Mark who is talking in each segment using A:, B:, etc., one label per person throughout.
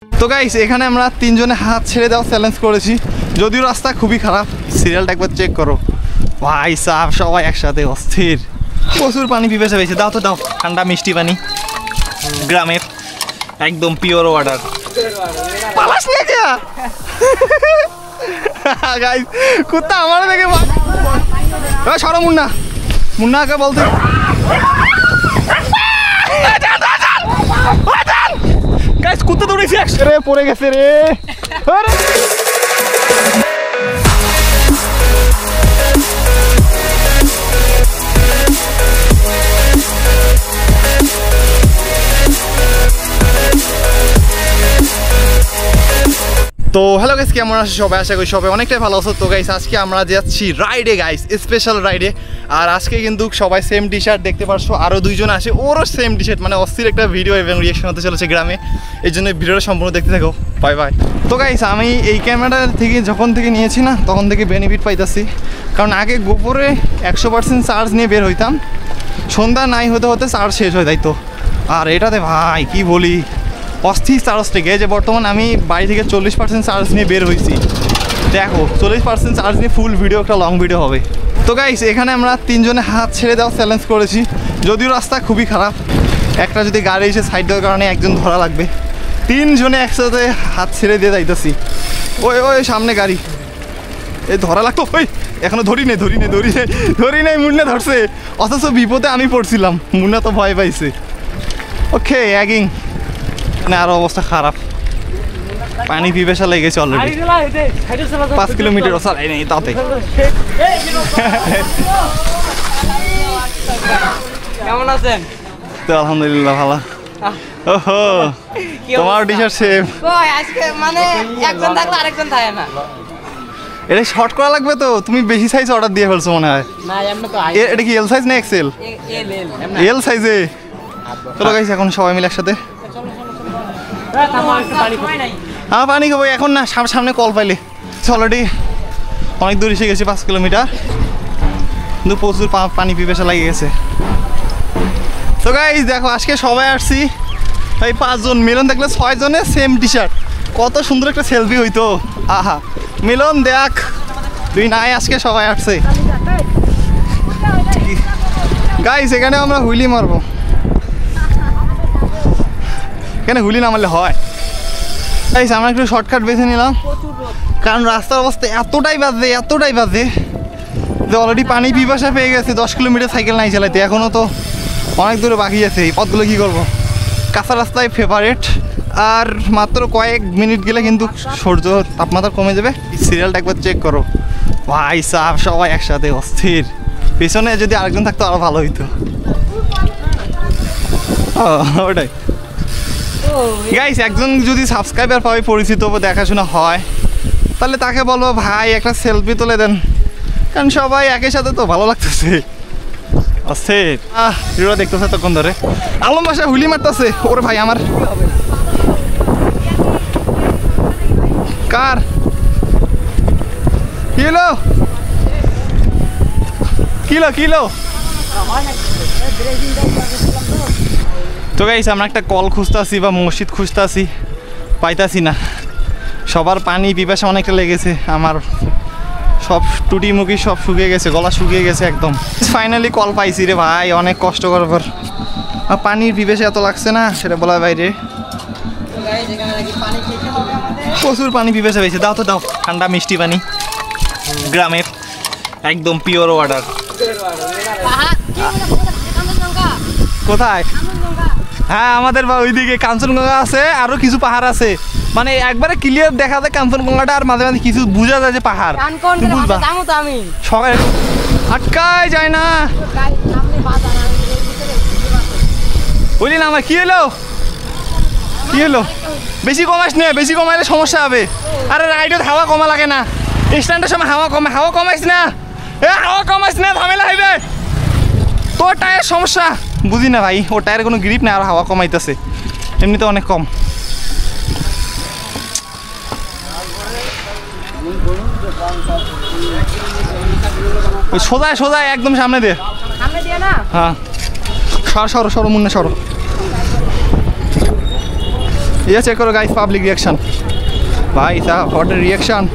A: তো গাইস এখানে আমরা তিনজনে হাত ছেড়ে দেওয়া চ্যালেঞ্জ করেছি, যদিও রাস্তা খুবই খারাপ। সিরিয়ালটা একবার চেক করো ভাই সাহেব, সবাই একসাথে অস্থির। প্রচুর পানি পিপাসা পেয়েছে, দাও তো দাও, ঠান্ডা মিষ্টি পানি গ্রামের একদম পিওর ওয়াটার। পালাস নিয়ে গিয়া গাইস কুত্তা আমার দেখে সরো মুন্না, মুন্নাকে বলতে গাইস কুত্তা দৌড়েছে, রে পড়ে গেছে রে। তো হ্যালো গাইস, কেমন আছো সবাই? আশা করি সবাই অনেকটাই ভালো আছো। তো গাইস আজকে আমরা যাচ্ছি রাইডে গাইস, স্পেশাল রাইডে। আর আজকে কিন্তু সবাই সেম টি শার্ট দেখতে পারছো, আরও দুইজন আসে ওরও সেম টি শার্ট, মানে অস্থির একটা ভিডিও এবং রিয়েকশন হতে চলেছে গ্রামে। এই জন্য ভিডিওটা সম্পূর্ণ দেখতে থাকো, বাই বাই। তো গাইস আমি এই ক্যামেরা থেকে যখন থেকে নিয়েছি না, তখন থেকে বেনিফিট পাইতেছি। কারণ আগে গোপরে 100% চার্জ নিয়ে বের হইতাম, সন্ধ্যা নাই হতে হতে চার্জ শেষ হয়ে যাইতো। আর এটাতে ভাই কি বলি, অস্থির চার্জ থেকে যে বর্তমান আমি বাড়ি থেকে 40% চার্জ নিয়ে বের হয়েছি। দেখো 40% চার্জ নিয়ে ফুল ভিডিও, একটা লং ভিডিও হবে। তো গাইস এখানে আমরা তিনজনে হাত ছেড়ে দেওয়া চ্যালেঞ্জ করেছি, যদিও রাস্তা খুবই খারাপ। একটা যদি গাড়ি এসে সাইড দেওয়ার কারণে একজন ধরা লাগবে, তিনজনে একসাথে হাত ছেড়ে দিয়ে যাইতেছি। ওই ওই সামনে গাড়ি, এই ধরা লাগতো। ওই এখনো ধরি নেই, মুন্না ধরছে, অথচ বিপদে আমি পড়ছিলাম, মুন্না তো ভয় পাইছে। ওকে অ্যাগিং না, আরো অবস্থা খারাপ, পানি পিপাসা লেগেছে অলরেডি। 5 কিলোমিটার চালাই নেই তাতে।
B: কেমন আছেন?
A: তো আলহামদুলিল্লাহ ভালো। ওহো তোমার টি শার্ট সেম।
B: কই আজকে মানে একজন থাকলে আরেকজন থাকে না।
A: এটা শর্ট করা লাগবে তো, তুমি বেশি সাইজ অর্ডার দিয়ে ফেলছো মনে হয়।
B: না এমন তো
A: এটা কি এল সাইজ না এক্সেল? এল সাইজে। চলো গাইস এখন সবাই মিলে একসাথে। হ্যাঁ পানি খাবো এখন না, সামনে কল পাইলে। অলরেডি অনেক দূর এসে গেছি, 5 কিলোমিটার, কিন্তু প্রচুর পানি পিপাসা লাগে গেছে। তো গাইস দেখো আজকে সবাই আসছি এই 5 জন, মিলন দেখলে 6 জনের সেম টি শার্ট, কত সুন্দর একটা সেলফি হইতো। আহা মিলন দেখ তুই নাই, আজকে সবাই আসছে গাইস। এখানে আমরা হুইলি মারবো, এখানে হুইলি না মারলে হয়। গাইস আমরা একটু শর্টকাট বেছে নিলাম, কারণ রাস্তার অবস্থা এতটাই বাজে যে অলরেডি পানি পিপাসা পেয়ে গেছে। 10 কিলোমিটার সাইকেল নাই চালাইতে, এখনও তো অনেক দূরে বাকি আছে। এই পথগুলো কী করবো, কাঁচা রাস্তায় ফেভারেট। আর মাত্র কয়েক মিনিট গেলে কিন্তু সূর্য তাপমাত্রা কমে যাবে। সিরিয়ালটা একবার চেক করো ভাই সাহেব, সবাই একসাথে অস্থির। পেছনে যদি আরেকজন থাকতো আরও ভালো হইতো। ওটাই গাইস, একজন যদি সাবস্ক্রাইবার পাবে, পরিচিত দেখাশোনা হয়, তাহলে তাকে বলবো ভাই একটা সেলফি তুলে দেন, কারণ সবাই একই সাথে তো ভালো লাগতেছে। ভিডিও দেখতেছে তখন ধরে আলম বাসা হুলি মারতেছে। ওরে ভাই আমার কার কিলো। তো গাইস আমরা একটা কল খুঁজতেছি বা মসজিদ খুঁজতেছি, পাইতাছি না। সবার পানি পিপাসা অনেকটা লেগেছে, আমার সব টুটি মুখি সব শুকিয়ে গেছে, গলা শুকিয়ে গেছে একদম। ফাইনালি কল পাইছি রে ভাই, অনেক কষ্ট করার পর। পানির পিপাসা এত লাগছে না সেটা বলার বাইরে, প্রচুর পানি পিপাসা পেয়েছে। দাও তো দাও, ঠান্ডা মিষ্টি পানি গ্রামের একদম পিওর ওয়াটার। কোথায়? হ্যাঁ আমাদের ওইদিকে কাঞ্চনজঙ্ঘা আছে, আরো কিছু পাহাড় আছে, মানে একবারে ক্লিয়ার দেখা যায় কাঞ্চনজঙ্ঘাটা, আর মাঝে মাঝে কিছু বোঝা যায় যে পাহাড়। সবাই আটকায় যায় না, বুঝলি না আমার কি হলো বেশি কমাস না, বেশি কমাইলে সমস্যা হবে। আরে রাইডে হাওয়া কমা লাগে না, স্ট্যান্ডের সময় হাওয়া কমাইস না, হাওয়া কমাইস না, ঝামেলা হইবে। তোর টায়ার সমস্যা বুঝি না ভাই, ওর টায়ারে কোনো গ্রিপ নেই, আর হাওয়া কমাইতেছে, এমনিতে অনেক কম। সোজা একদম সামনে দে। হ্যাঁ সরো মুন্না সরো। ये चेक करो गाइस पब्लिक रिएक्शन भाई साहब व्हाट अ रिएक्शन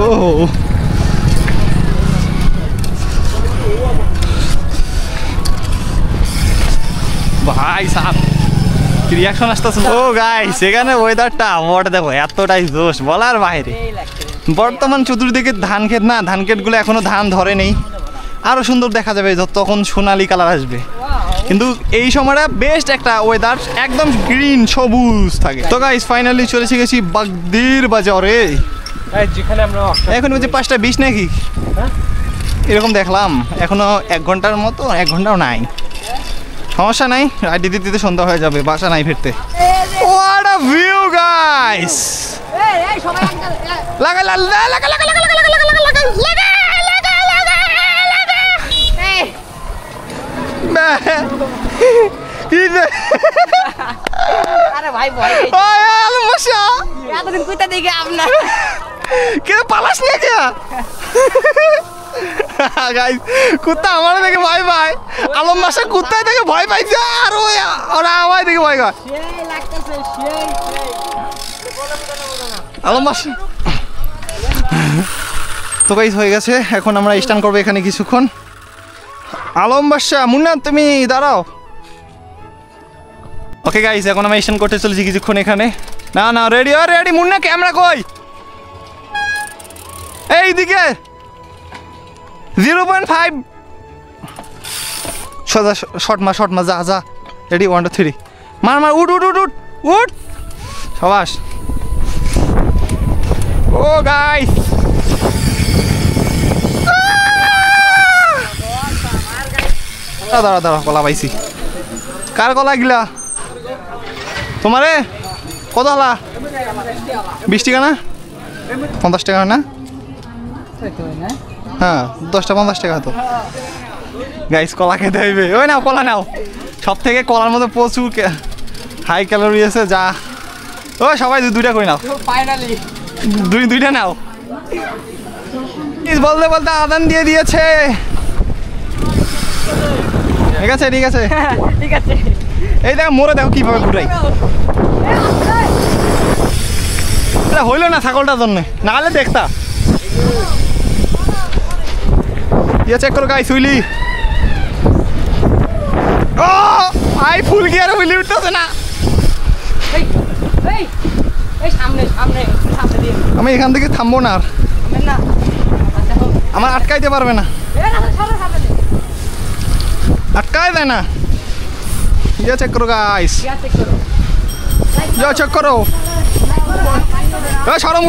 A: ओह ভাই সাহেব রিঅ্যাকশন আসতেছে ও গাইস এখানে ওয়েদারটা আবহাওয়াটা দেখো এতটাই জোশ বলার বাইরে বর্তমান চতুর্দিকে ধান ক্ষেত না ধান ক্ষেতগুলো এখনো ধান ধরে নেই আরো সুন্দর দেখা যাবে তখন সোনালী কালার আসবে কিন্তু এই সময়টা বেস্ট একটা ওয়েদার একদম গ্রিন সবুজ থাকে তো গাইস ফাইনালি চলে গেছি বাগদির বাজারে
B: যেখানে আমরা
A: এখন হচ্ছে 5:20 নাকি এরকম দেখলাম এখনো 1 ঘন্টার মতো 1 ঘন্টাও নাই সমস্যা নাই রাইড দিতে দিতে সন্ধ্যা হয়ে যাবে বাসা নাই ফিরতে হোয়াট আ ভিউ গাইস
B: এই সবাই
A: লাগা লাগা লাগা লাগা লাগা লাগা লাগা লাগা
B: আরে ভাই ভয়
A: ওই আলমশা
B: এতদিন কইতা দেখি আপনার
A: কে পালাস না কে গাইস কুত্তা আমার দেখে ভয় পায় আলম মাসা কুত্তা দেখে ভয় পাইছে আর ওরা আমায় দেখে ভয় পায়
B: সেই লাগতেছে সেই
A: আলম মাসা তো গাইস হয়ে গেছে এখন আমরা স্ট্যান্ড করব এখানে কিছুক্ষণ আলম বাদশা মুন্না তুমি দাঁড়াও ওকে গাইস এখন আমরা স্ট্যান্ড করতে চলেছি কিছুক্ষণ এখানে না না রেডি রেডি মুন্না ক্যামেরা কই এইদিকে 0.5 সোজা শর্ট মা যা যা রেডি 1 2 3 মার মার উঠ উঠ উঠ উঠ উঠ সাবাস ও গাইস দাঁড়া দাঁড়া কলা পাইছি কার কলা গিলা তোমারে কত হলা 20 টাকা না 50 টাকা না হ্যাঁ 10টা 50 টাকা তো গাইস কলা খেতে হইবে ওই নাও কলা নাও সব থেকে কলার মধ্যে প্রচুর হাই ক্যালোরি আছে যা ও সবাই দুইটা করে নাও
B: ফাইনালি
A: দুইটা নাও বলতে বলতে আদান দিয়ে দিয়েছে ঠিক আছে ঠিক আছে
B: ঠিক আছে
A: এই দেখো মোরে দেখো কিভাবে ঘুরাই এটা হইলো না ছাগলটার জন্য না হলে দেখতা ইয়ে চেক করো গাইস হুইলি ও আই ফুল গিয়ার হুইলি উঠতেছে না
B: এই এই এই সামনে সামনে সামনে দিয়ে
A: আমি এখান থেকে থামবো না আর
B: আমি না আচ্ছা হোক
A: আমার আটকাইতে পারবে না
B: এই না সামনে সামনে
A: আটকাই দেয় না ইয়ে চেক করো গাইস
B: ঠিক আছে করো
A: ইয়ে চেক করো সরো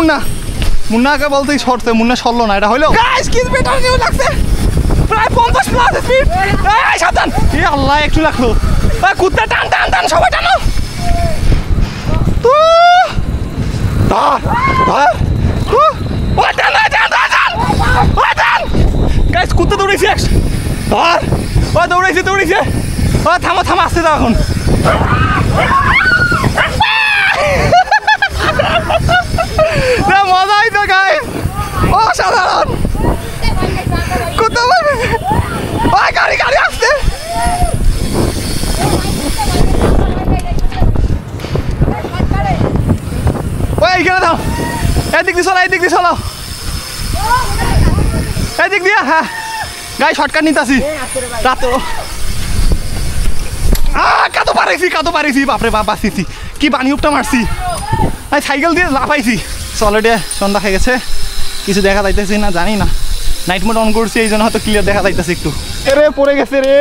A: মুন্নাকে বলতেই সরতে মুন্না সরলো না এটা হইলো গাইস কি বেটার নিউ লাগছে প্রায় 50 প্লাস স্পিড এই সাবধান এ আল্লাহ একটু লাগলো এই কুত্তা টান টান টান সবাই টানো তো ধর ধর ও টান টান টান টান ও টান গাইস কুত্তা দৌড়াইছে ধর ও দৌড়াইছে ও থামো থামো আসতে দাও এখন মজা হইতো গাইস অসাধারণ কোথাও গাড়ি গাড়ি আসছে ওই এইখানে দাও এদিক দিয়ে চলো এদিক দিয়ে হ্যাঁ গাই শর্টকাট নিতেছি রাত কাতো পারেছি বাপরে বাপ বাঁচিছি কি বানি উপটা মারছি আমি সাইকেল দিয়ে লাফাইছি অলরেডি সন্ধ্যা হয়ে গেছে কিছু দেখা যাইতেছি না জানি না নাইট মোড অন করছি এই জন্য হয়তো ক্লিয়ার দেখা যাইতেছে একটু রে পড়ে গেছে রে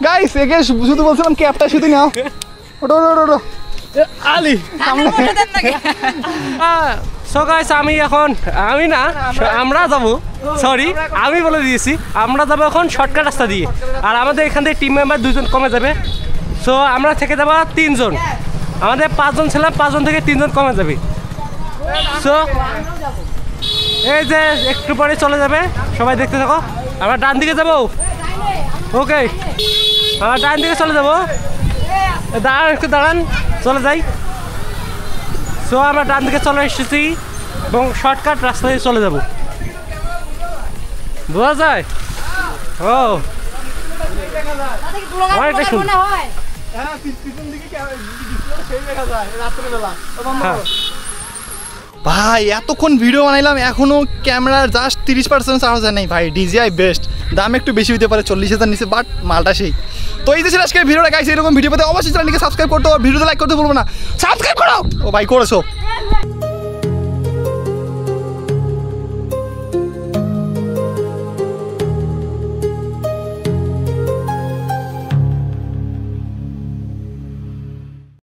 A: গাইস একে শুধু বলছিলাম ক্যাপটা শুধু নাও ওটো আলি সামনে
C: সো গাইস আমি না আমরা যাবো সরি আমি বলে দিয়েছি আমরা যাবো এখন শর্টকাট রাস্তা দিয়ে আর আমাদের এখান থেকে টিম মেম্বার 2 জন কমে যাবে সো আমরা থেকে যাবো 3 জন আমাদের 5 জন ছিলাম 5 জন থেকে 3 জন কমে যাবে সো এই যে একটু পরে চলে যাবে সবাই দেখতে থাকো আমরা ডান দিকে যাবো ওকে আমরা ডান দিকে চলে যাবো দাঁড়ান চলে যাই সো আমরা ডান দিকে চলে এসেছি এবং শর্টকাট রাস্তা দিয়ে চলে যাব বোঝা যায় ও
A: দেখা যায়।
B: তাতে কি দুলাভাই
C: অনেকটা
B: মনে
C: সুন্দর।
B: হয়?
A: হ্যাঁ পিছন দিকে সেই দেখা যায় রাত্রেবেলা।
C: হ্যাঁ।
A: ভাই এতক্ষণ ভিডিও বানাইলাম এখনো ক্যামেরার জাস্ট 30% চার্জ নেই ভাই। DJI বেস্ট, দাম একটু বেশি হতে পারে 40,000 নিচে, বাট মালটা সেই। তো এই যে ছিল আজকের ভিডিওটা গাইস, এরকম ভিডিও পেতে অবশ্যই চ্যানেলকে সাবস্ক্রাইব করতে হবে, ভিডিওতে লাইক করতে ভুলবো না, সাবস্ক্রাইব করো। ও ভাই করেছো।